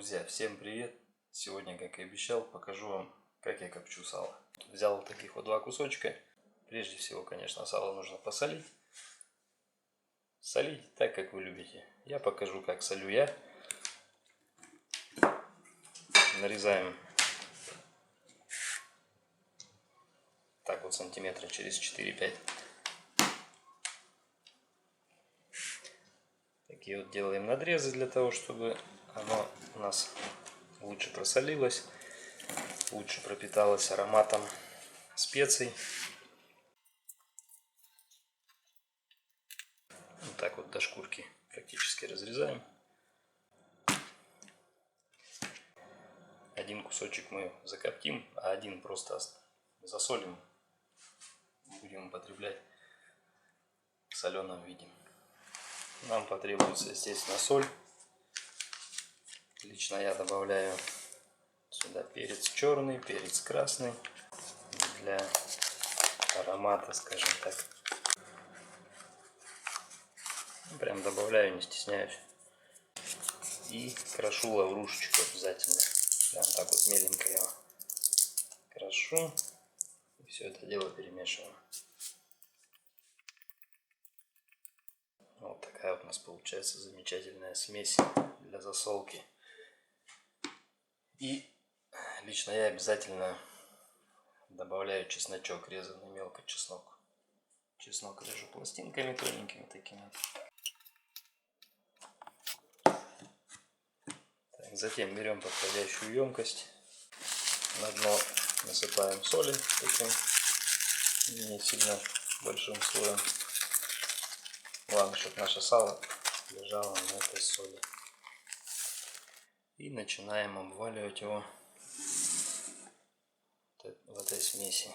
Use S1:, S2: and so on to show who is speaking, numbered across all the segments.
S1: Друзья, всем привет! Сегодня, как и обещал, покажу вам, как я копчу сало. Взял вот таких вот два кусочка. Прежде всего, конечно, сало нужно посолить. Солить так, как вы любите. Я покажу, как солю я. Нарезаем так вот сантиметра через 4-5. Такие вот делаем надрезы для того, чтобы оно у нас лучше просолилось, лучше пропиталось ароматом специй. Вот так вот до шкурки практически разрезаем. Один кусочек мы закоптим, а один просто засолим. Будем употреблять в соленом виде. Нам потребуется, естественно, соль. Лично я добавляю сюда перец черный, перец красный для аромата, скажем так. Прям добавляю, не стесняюсь. И крошу лаврушечку обязательно. Прям так вот меленько я крошу. И все это дело перемешиваем. Вот такая вот у нас получается замечательная смесь для засолки. И лично я обязательно добавляю чесночок, резанный мелко чеснок. Чеснок режу пластинками тоненькими такими. Так, затем берем подходящую емкость. На дно насыпаем соли таким не сильно большим слоем. Главное, чтобы наше сало лежало на этой соли. И начинаем обваливать его в этой смеси.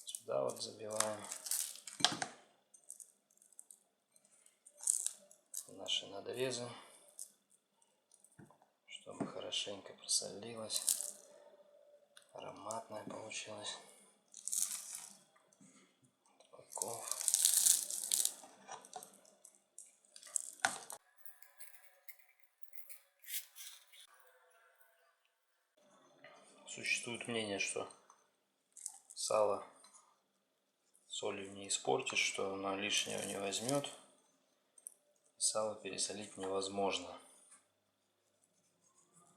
S1: Сюда вот забиваем наши надрезы, чтобы хорошенько просолилось, ароматное получилось. Упаковка. Существует мнение, что сало солью не испортишь, что оно лишнего не возьмет. Сало пересолить невозможно.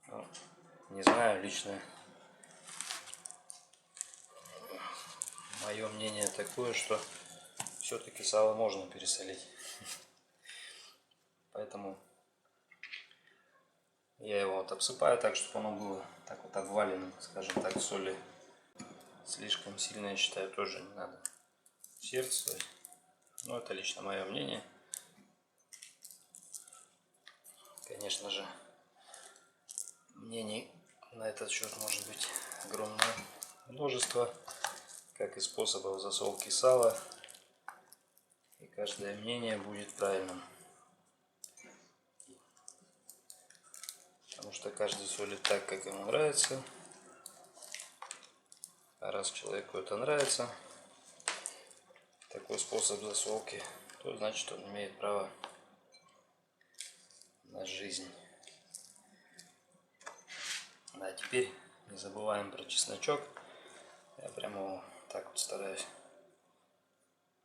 S1: Ну, не знаю, лично мое мнение такое, что все-таки сало можно пересолить. Поэтому я его вот обсыпаю так, чтобы оно было так вот обваленным, скажем так, соли. Слишком сильно, я считаю, тоже не надо усердствовать. Но это лично мое мнение. Конечно же, мнений на этот счет может быть огромное множество, как и способов засолки сала. И каждое мнение будет правильным. Потому что каждый солит так, как ему нравится. А раз человеку это нравится, такой способ засолки, то значит он имеет право на жизнь. А теперь не забываем про чесночок. Я прямо его так вот стараюсь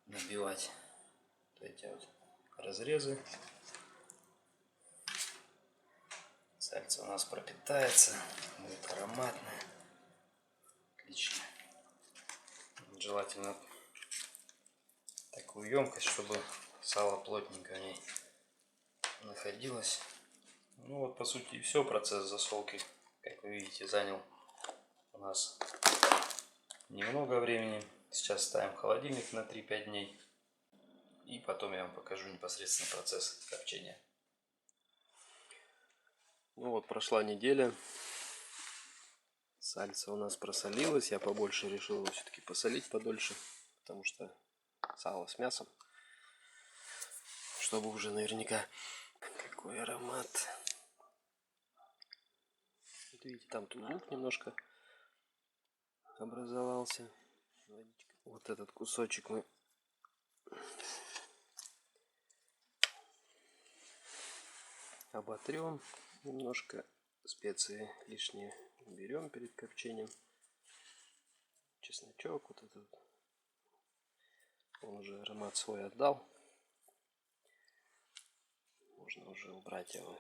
S1: набивать вот эти вот разрезы. Сальце у нас пропитается, будет ароматное. Отлично. Желательно такую емкость, чтобы сало плотненько в ней находилось. Ну вот, по сути, и все. Процесс засолки, как вы видите, занял у нас немного времени. Сейчас ставим в холодильник на 3-5 дней. И потом я вам покажу непосредственно процесс копчения. Ну вот, прошла неделя. Сальце у нас просолилось. Я побольше решил его все-таки посолить подольше. Потому что сало с мясом. Чтобы уже наверняка... Какой аромат. Вот видите, там тут лук немножко образовался. Вот этот кусочек мы оботрем
S2: Немножко специи лишние берем перед копчением. Чесночок вот этот. Он уже аромат свой отдал. Можно уже убрать его.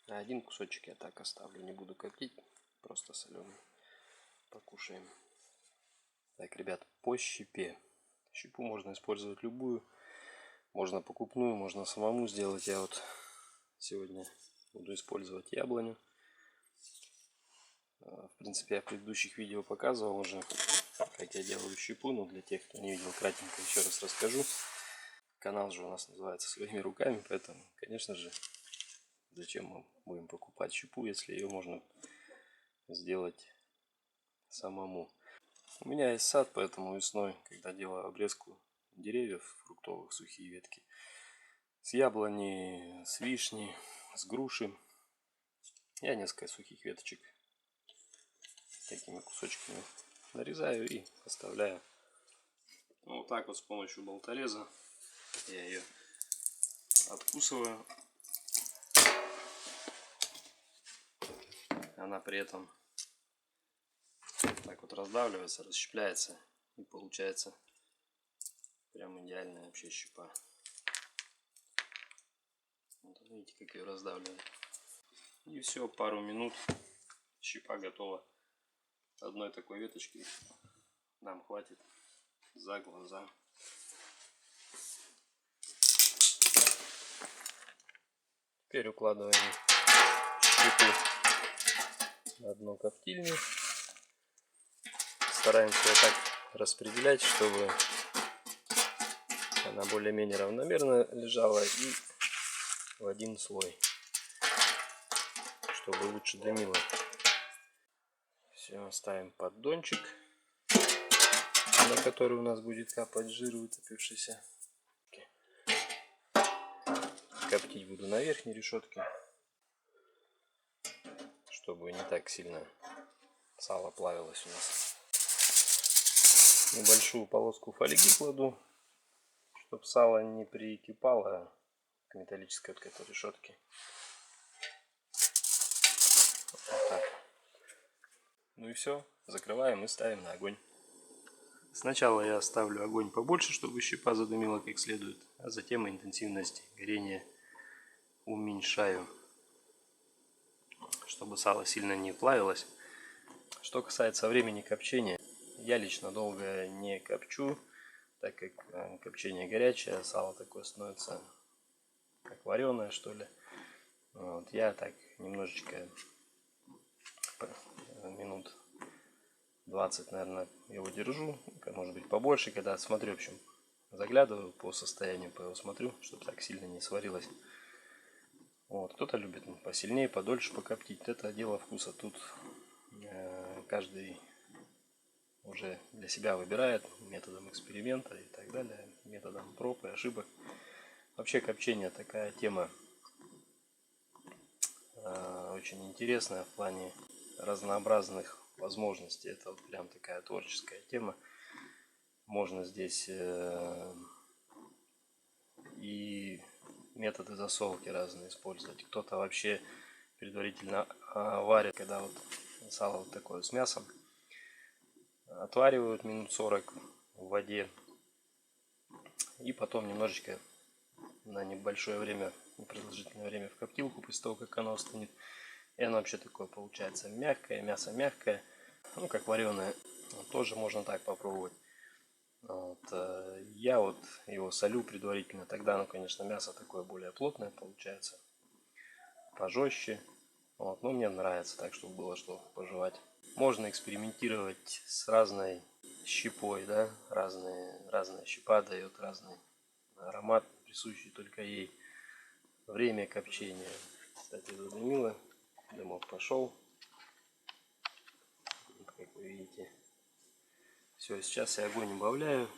S2: А один кусочек я так оставлю, не буду коптить, просто соленый. Покушаем. Так, ребят, по щепе. Щепу можно использовать любую. Можно покупную, можно самому сделать. Я вот сегодня буду использовать яблоню. В принципе, я в предыдущих видео показывал уже, как я делаю щепу. Но для тех, кто не видел, кратенько еще раз расскажу. Канал же у нас называется «Своими руками», поэтому, конечно же, зачем мы будем покупать щепу, если ее можно сделать самому. У меня есть сад, поэтому весной, когда делаю обрезку деревьев фруктовых, сухие ветки, с яблони, с вишни, с груши, я несколько сухих веточек такими кусочками нарезаю и оставляю. Ну, вот так вот с помощью болтореза я ее откусываю. Она при этом так вот раздавливается, расщепляется, и получается прям идеальная вообще щепа. Вот видите, как ее раздавливает. И все, пару минут, щепа готова. Одной такой веточки нам хватит за глаза. Теперь укладываем щепу на дно коптильни. Стараемся ее так распределять, чтобы она более-менее равномерно лежала и в один слой, чтобы лучше дымило. Все, ставим поддончик, на который у нас будет капать жир вытопившийся. Коптить буду на верхней решетке, чтобы не так сильно сало плавилось у нас. Небольшую полоску фольги кладу, чтобы сало не прикипало к металлической вот этой решетке. Вот так. Ну и все, закрываем и ставим на огонь. Сначала я ставлю огонь побольше, чтобы щепа задымила как следует, а затем интенсивность горения уменьшаю, чтобы сало сильно не плавилось. Что касается времени копчения, я лично долго не копчу, так как копчение горячее, сало такое становится как вареное, что ли. Вот, я так немножечко, минут 20, наверное, его держу, может быть побольше, когда смотрю, в общем, заглядываю по состоянию, по его смотрю, чтобы так сильно не сварилось. Вот, кто-то любит посильнее, подольше покоптить, это дело вкуса. Тут каждый уже для себя выбирает методом эксперимента и так далее, методом проб и ошибок. Вообще копчение такая тема очень интересная в плане разнообразных возможностей. Это вот прям такая творческая тема. Можно здесь и методы засолки разные использовать. Кто-то вообще предварительно варит, когда вот сало вот такое с мясом, отваривают минут 40 в воде и потом немножечко на небольшое время, непродолжительное время в коптилку после того, как оно остынет. И оно вообще такое получается мягкое, мясо мягкое, ну как вареное. Тоже можно так попробовать. Вот. Я вот его солю предварительно, тогда, ну, конечно, мясо такое более плотное получается, пожестче. Вот. Но мне нравится так, чтобы было что пожевать. Можно экспериментировать с разной щепой, да, разная щепа дает разный аромат, присущий только ей. Время копчения, кстати, задымило, дымок пошел, как вы видите. Все, сейчас я огонь убавляю.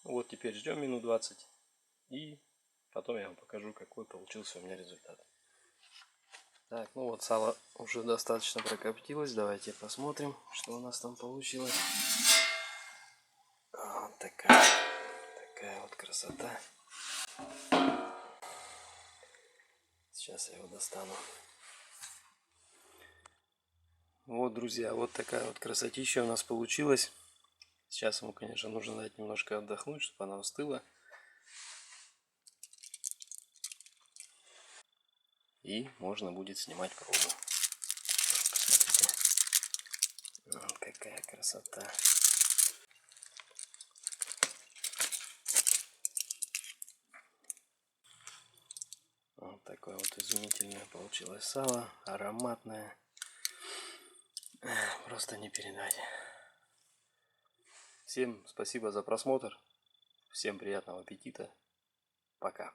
S2: Вот теперь ждем минут 20 и потом я вам покажу, какой получился у меня результат. Так, ну вот сало уже достаточно прокоптилось. Давайте посмотрим, что у нас там получилось. Вот такая вот красота. Сейчас я его достану. Вот, друзья, вот такая вот красотища у нас получилась. Сейчас ему, конечно, нужно дать немножко отдохнуть, чтобы она остыла. И можно будет снимать пробу. Посмотрите. Вот какая красота. Вот такое вот изумительное получилось сало. Ароматное. Просто не передать. Всем спасибо за просмотр. Всем приятного аппетита. Пока.